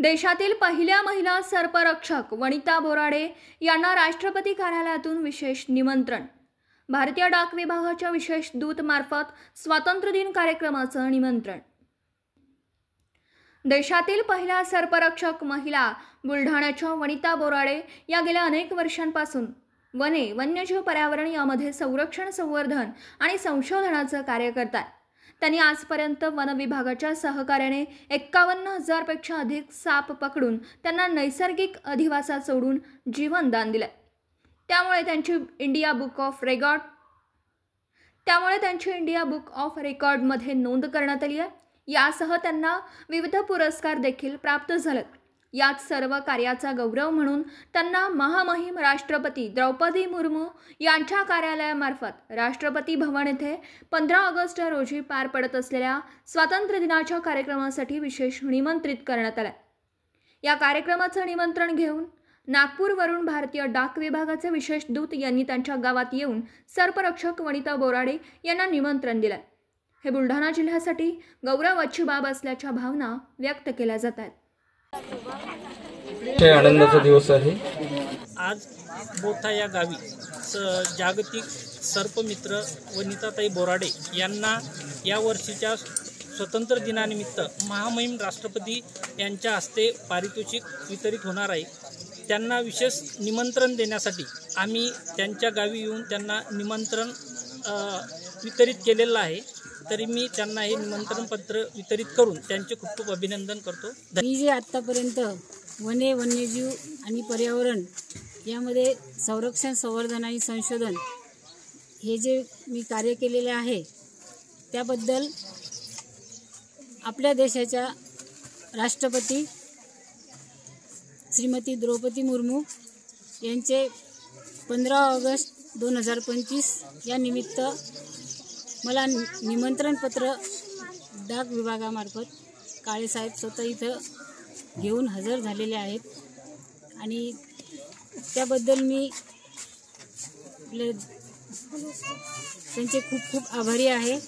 देशातील पहिल्या महिला सर्परक्षक वनिता बोराडे यांना राष्ट्रपती कार्यालयातून विशेष निमंत्रण। भारतीय डाक विभागाच्या विशेष दूत मार्फत स्वातंत्र्य दिन कार्यक्रमाचं निमंत्रण। देशातील पहिल्या सर्परक्षक महिला बुलढाण्याच्या वनिता बोराडे या गेल्या अनेक वर्षांपासून वने, वन्यजीव, पर्यावरण यामध्ये संरक्षण, संवर्धन आणि संशोधनाचं कार्य करतात। त्यांनी आजपर्यंत वन विभागाच्या सहकार्याने 51,000 पेक्षा अधिक साप पकडून त्यांना नैसर्गिक अधिवासात सोडून जीवनदान दिले। त्यामुळे त्यांची इंडिया बुक ऑफ रेकॉर्डमध्ये नोंद करण्यात आली आहे। यासह त्यांना विविध पुरस्कार देखील प्राप्त झालेत। यात सर्व कार्याचा गौरव म्हणून त्यांना महामहिम राष्ट्रपती द्रौपदी मुर्मू यांच्या कार्यालयामार्फत राष्ट्रपती भवन येथे 15 ऑगस्ट रोजी पार पडत असलेल्या स्वातंत्र्य दिनाच्या कार्यक्रमासाठी विशेष निमंत्रित करण्यात आले। या कार्यक्रमाचं निमंत्रण घेऊन नागपूरवरून भारतीय डाक विभागाचे विशेष दूत यांनी त्यांच्या गावात येऊन सर्परक्षक वनिता बोराडे यांना निमंत्रण दिले। हे बुलढाणा जिल्ह्यासाठी गौरवाची बाब असल्याच्या भावना व्यक्त केल्या जात आहेत। आनंदाचा दिवस आहे। आज बोथा या गावी जागतिक सर्पमित्र वनिताताई बोराडे यांना या वर्षीच्या स्वतंत्र दिनानिमित्त महामहिम राष्ट्रपती यांच्या हस्ते पारितोषिक वितरित होणार आहे। त्यांना विशेष निमंत्रण देण्यासाठी आम्ही त्यांच्या गावी येऊन त्यांना निमंत्रण वितरित केलेलं आहे। तरी मी त्यांना हे निमंत्रण पत्र वितरित करून त्यांचे खूप खूप अभिनंदन करतो। मी जे आत्तापर्यंत वने, वन्यजीव आणि पर्यावरण यामध्ये संरक्षण, संवर्धन आणि संशोधन हे जे मी कार्य केलेले आहे त्याबद्दल आपल्या देशाच्या राष्ट्रपती श्रीमती द्रौपदी मुर्मू यांचे 15 ऑगस्ट 2025 या निमित्त मला निमंत्रण पत्र डाक विभागामार्फत काळेसाहेब स्वतः इथं घेऊन हजर झालेले आहेत आणि त्याबद्दल मी त्यांचे खूप खूप आभारी आहे।